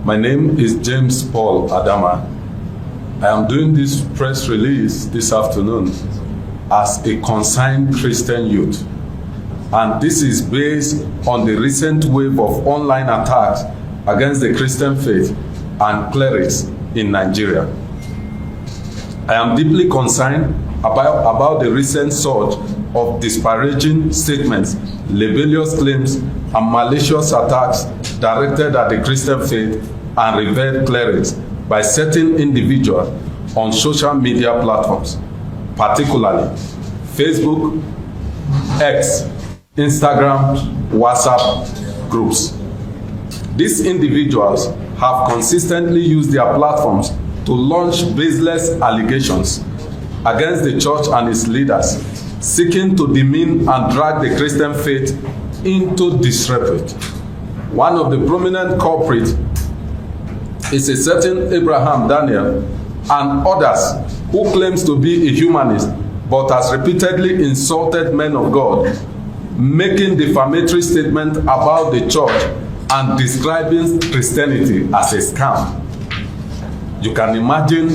My name is James Paul Adama. I am doing this press release this afternoon as a concerned Christian youth. And this is based on the recent wave of online attacks against the Christian faith and clerics in Nigeria. I am deeply concerned about the recent surge of disparaging statements, libelous claims, and malicious attacks directed at the Christian faith and revered clerics by certain individuals on social media platforms, particularly Facebook, X, Instagram, WhatsApp groups. These individuals have consistently used their platforms to launch baseless allegations against the church and its leaders, seeking to demean and drag the Christian faith into disrepute. One of the prominent culprits is a certain Abraham Daniel and others who claims to be a humanist but has repeatedly insulted men of God, making defamatory statements about the church and describing Christianity as a scam. You can imagine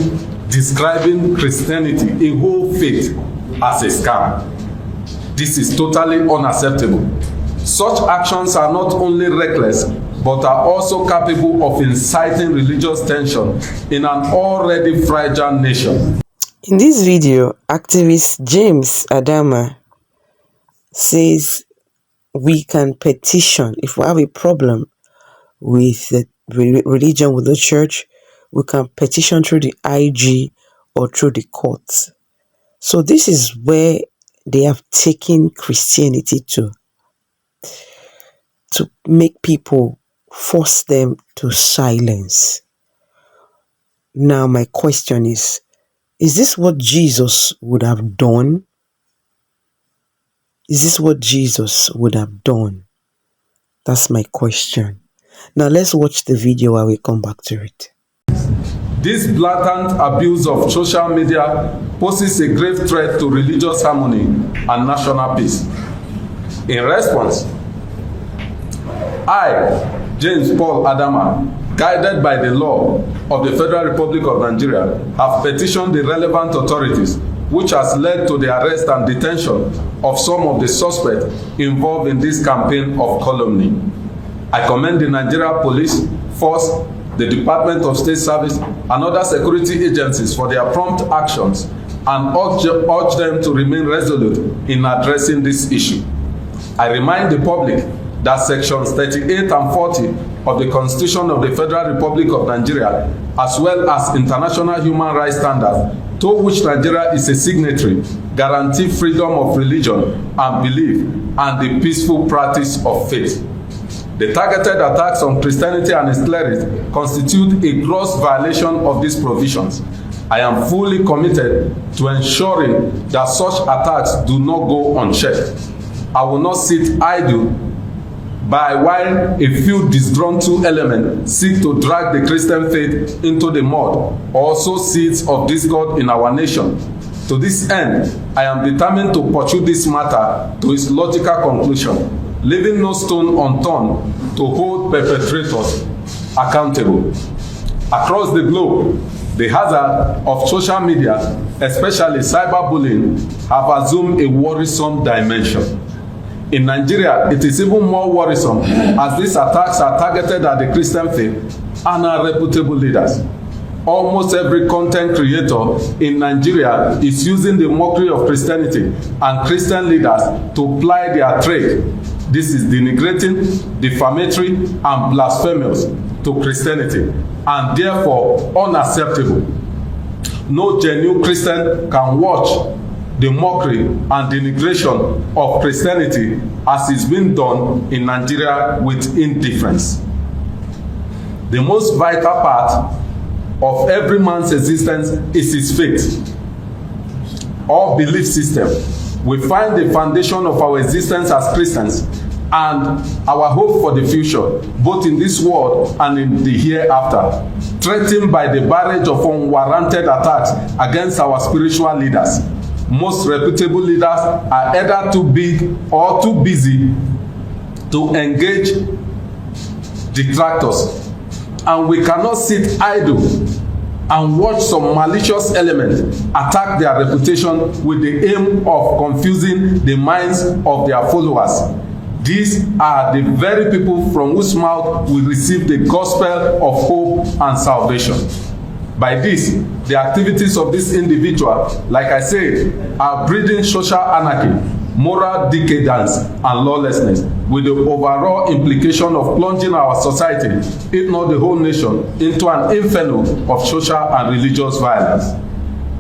describing Christianity, a whole faith, as a scam. This is totally unacceptable. Such actions are not only reckless, but are also capable of inciting religious tension in an already fragile nation. In this video, activist James Adama says we can petition. If we have a problem with the religion, with the church, we can petition through the IG or through the courts. So this is where they have taken Christianity to make people, force them to silence. Now my question is this what Jesus would have done? Is this what Jesus would have done? That's my question. Now let's watch the video while we come back to it. This blatant abuse of social media poses a grave threat to religious harmony and national peace. In response, I, James Paul Adama, guided by the law of the Federal Republic of Nigeria, have petitioned the relevant authorities, which has led to the arrest and detention of some of the suspects involved in this campaign of calumny. I commend the Nigeria Police Force, the Department of State Service, and other security agencies for their prompt actions and urge them to remain resolute in addressing this issue. I remind the public that Sections 38 and 40 of the Constitution of the Federal Republic of Nigeria, as well as international human rights standards, to which Nigeria is a signatory, guarantee freedom of religion and belief and the peaceful practice of faith. The targeted attacks on Christianity and its clerics constitute a gross violation of these provisions. I am fully committed to ensuring that such attacks do not go unchecked. I will not sit idle by while a few disgruntled elements seek to drag the Christian faith into the mud or sow seeds of discord in our nation. To this end, I am determined to pursue this matter to its logical conclusion, leaving no stone unturned to hold perpetrators accountable. Across the globe, the hazard of social media, especially cyberbullying, have assumed a worrisome dimension. In Nigeria, it is even more worrisome as these attacks are targeted at the Christian faith and our reputable leaders. Almost every content creator in Nigeria is using the mockery of Christianity and Christian leaders to ply their trade. This is denigrating, defamatory, and blasphemous to Christianity, and therefore unacceptable. No genuine Christian can watch the mockery and denigration of Christianity as is being done in Nigeria with indifference. The most vital part of every man's existence is his faith or belief system. We find the foundation of our existence as Christians and our hope for the future, both in this world and in the hereafter, threatened by the barrage of unwarranted attacks against our spiritual leaders. Most reputable leaders are either too big or too busy to engage detractors and we cannot sit idle and watch some malicious element attack their reputation with the aim of confusing the minds of their followers. These are the very people from whose mouth we receive the gospel of hope and salvation. By this, the activities of this individual, like I said, are breeding social anarchy, moral decadence, and lawlessness, with the overall implication of plunging our society, if not the whole nation, into an inferno of social and religious violence.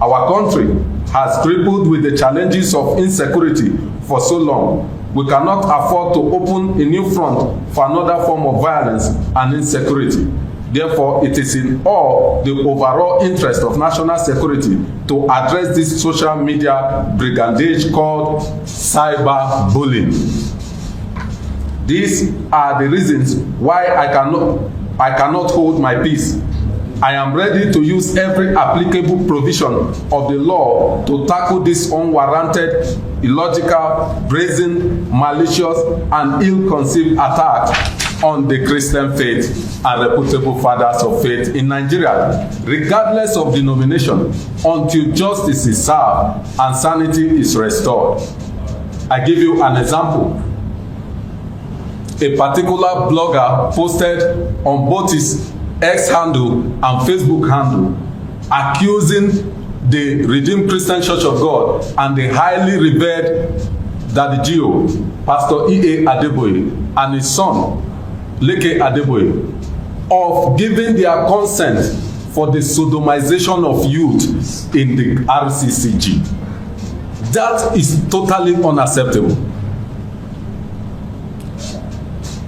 Our country has grappled with the challenges of insecurity for so long. We cannot afford to open a new front for another form of violence and insecurity. Therefore, it is in all the overall interest of national security to address this social media brigandage called cyberbullying. These are the reasons why I cannot hold my peace. I am ready to use every applicable provision of the law to tackle this unwarranted, illogical, brazen, malicious, and ill-conceived attack on the Christian faith and reputable fathers of faith in Nigeria, regardless of denomination, until justice is served and sanity is restored. I give you an example. A particular blogger posted on both his X handle and Facebook handle accusing the Redeemed Christian Church of God and the highly revered Daddy Gio, Pastor E.A. Adeboye, and his son, Leke Adeboye, of giving their consent for the sodomization of youth in the RCCG. That is totally unacceptable.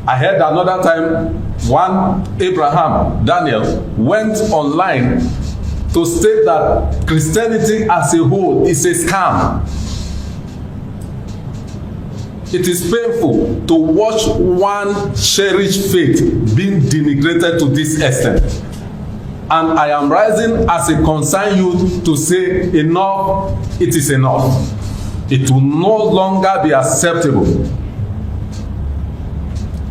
I heard another time one Abraham Daniel went online to state that Christianity as a whole is a scam. It is painful to watch one cherished faith being denigrated to this extent. And I am rising as a concerned youth to say enough, it is enough. It will no longer be acceptable.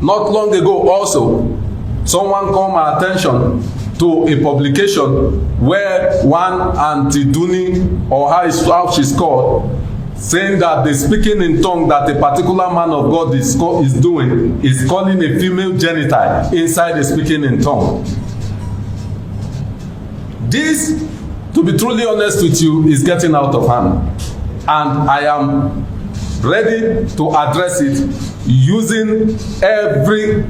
Not long ago also, someone called my attention to a publication where one Auntie Duni, or how she's called, saying that the speaking in tongue that a particular man of God is doing is calling a female genital inside the speaking in tongue. This, to be truly honest with you, is getting out of hand. And I am ready to address it using every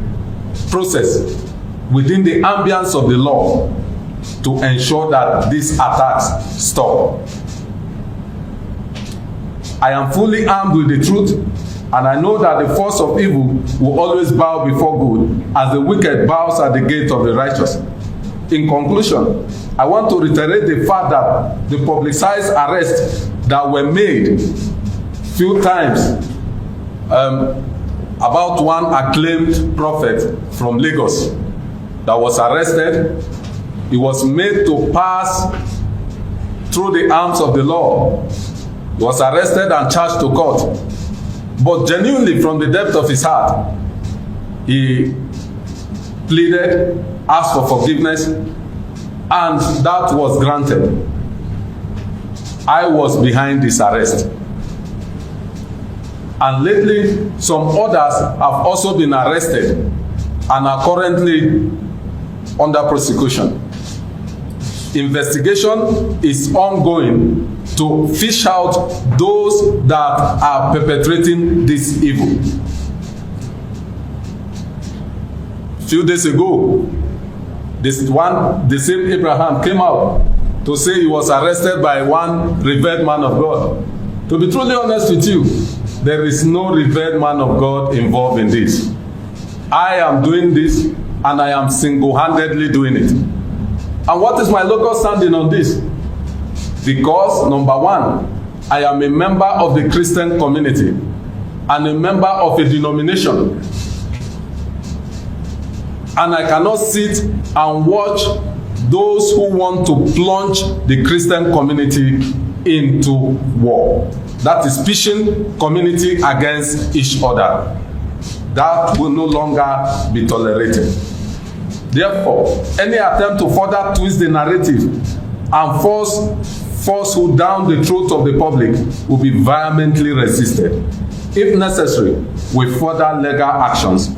process within the ambience of the law to ensure that these attacks stop. I am fully armed with the truth, and I know that the force of evil will always bow before good, as the wicked bows at the gate of the righteous. In conclusion, I want to reiterate the fact that the publicized arrests that were made few times about one acclaimed prophet from Lagos that was arrested. He was made to pass through the arms of the law. He was arrested and charged to court. But genuinely, from the depth of his heart, he pleaded, asked for forgiveness, and that was granted. I was behind this arrest. And lately, some others have also been arrested and are currently under prosecution. Investigation is ongoing to fish out those that are perpetrating this evil. Few days ago, the same Abraham came out to say he was arrested by one revered man of God. To be truly honest with you, there is no revered man of God involved in this. I am doing this, and I am single-handedly doing it. And what is my local standing on this? Because, number one, I am a member of the Christian community and a member of a denomination. And I cannot sit and watch those who want to plunge the Christian community into war. That is pitching community against each other. That will no longer be tolerated. Therefore, any attempt to further twist the narrative and force falsehood down the throat of the public will be vehemently resisted. If necessary, with further legal actions,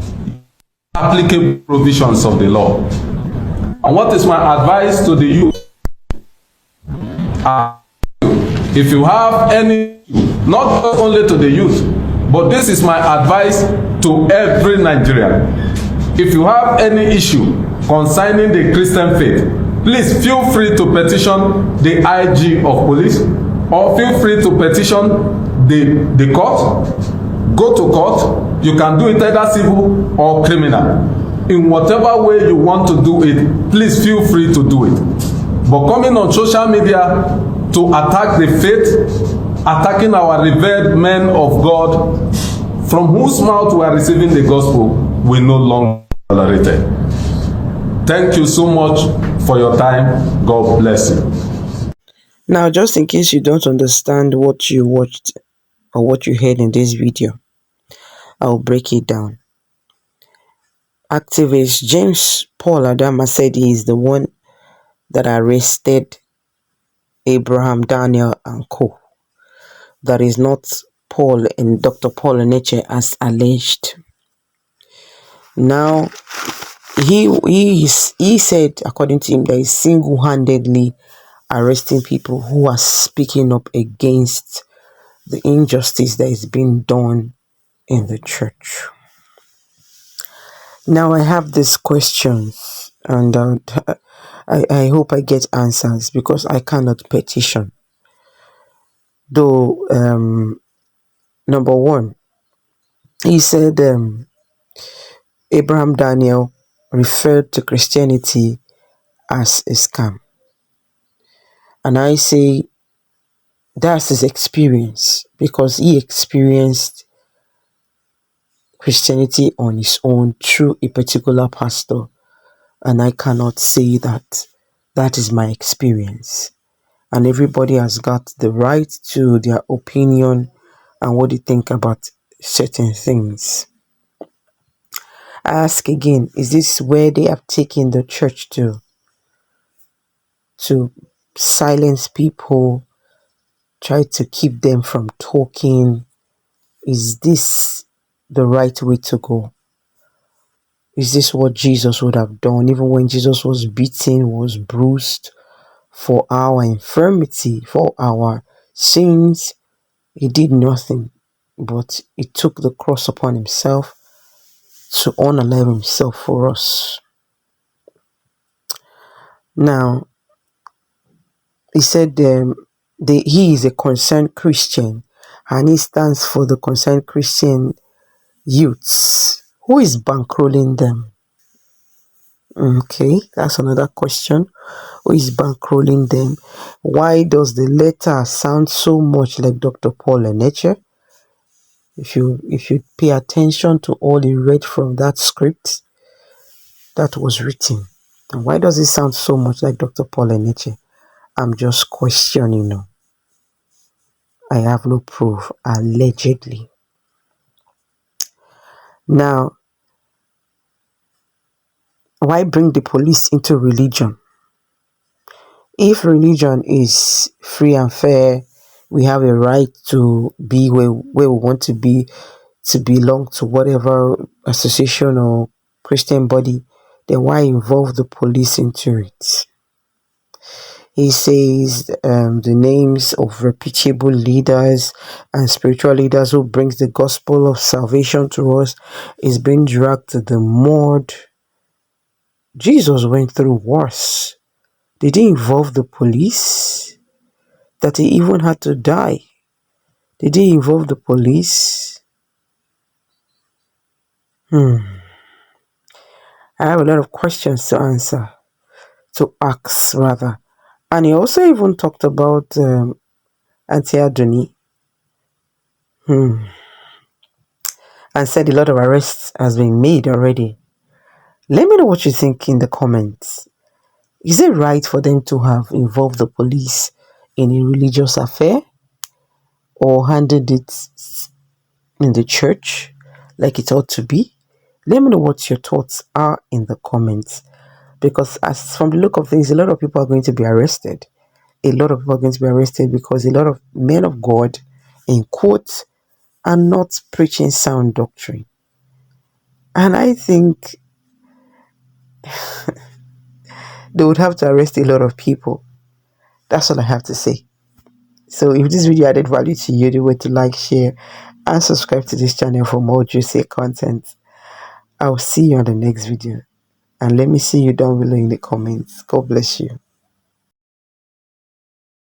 applicable provisions of the law. And what is my advice to the youth? If you have any, not only to the youth, but this is my advice to every Nigerian. If you have any issue concerning the Christian faith, please feel free to petition the IG of police, or feel free to petition the court. Go to court. You can do it either civil or criminal. In whatever way you want to do it, please feel free to do it. But coming on social media to attack the faith, attacking our revered men of God, from whose mouth we are receiving the gospel, will no longer be tolerated. Thank you so much for your time. God bless you. Now, just in case you don't understand what you watched or what you heard in this video, I'll break it down. Activist James Paul Adama said he is the one that arrested Abraham, Daniel, and Co. That is not Paul and Dr. Paul ENENCHE as alleged. Now, he said, according to him, that he's single-handedly arresting people who are speaking up against the injustice that is being done in the church. Now, I have these questions, and I hope I get answers, because I cannot petition. Though, number one, he said Abraham Daniel referred to Christianity as a scam. And I say that's his experience, because he experienced Christianity on his own through a particular pastor. And I cannot say that that is my experience. And everybody has got the right to their opinion and what they think about certain things. I ask again, is this where they have taken the church to silence people, try to keep them from talking? Is this the right way to go? Is this what Jesus would have done? Even when Jesus was beaten, was bruised for our infirmity, for our sins, he did nothing, but he took the cross upon himself to unalive himself for us. Now, he said he is a concerned Christian, and he stands for the concerned Christian youths. Who is bankrolling them? Okay, that's another question. Who is bankrolling them? Why does the letter sound so much like Dr. Paul ENENCHE? If you pay attention to all he read from that script that was written, and why does it sound so much like Dr. Paul ENENCHE? I'm just questioning now. I have no proof, allegedly. Now, why bring the police into religion? If religion is free and fair, we have a right to be where we want to be, to belong to whatever association or Christian body, then why involve the police into it? He says the names of reputable leaders and spiritual leaders who brings the gospel of salvation to us is being dragged to the mud. Jesus went through worse. Did he involve the police? That he even had to die? Did he involve the police? I have a lot of questions to answer, to ask rather. And he also even talked about Auntie Adoni, and said a lot of arrests has been made already. Let me know what you think in the comments. Is it right for them to have involved the police in a religious affair, or handled it in the church like it ought to be? Let me know what your thoughts are in the comments. because as from the look of things, a lot of people are going to be arrested. A lot of people are going to be arrested because a lot of men of God, in quotes, are not preaching sound doctrine. And I think they would have to arrest a lot of people. That's all I have to say. So if this video added value to you, do way to like, share, and subscribe to this channel for more juicy content. I'll see you on the next video. And let me see you down below in the comments. God bless you.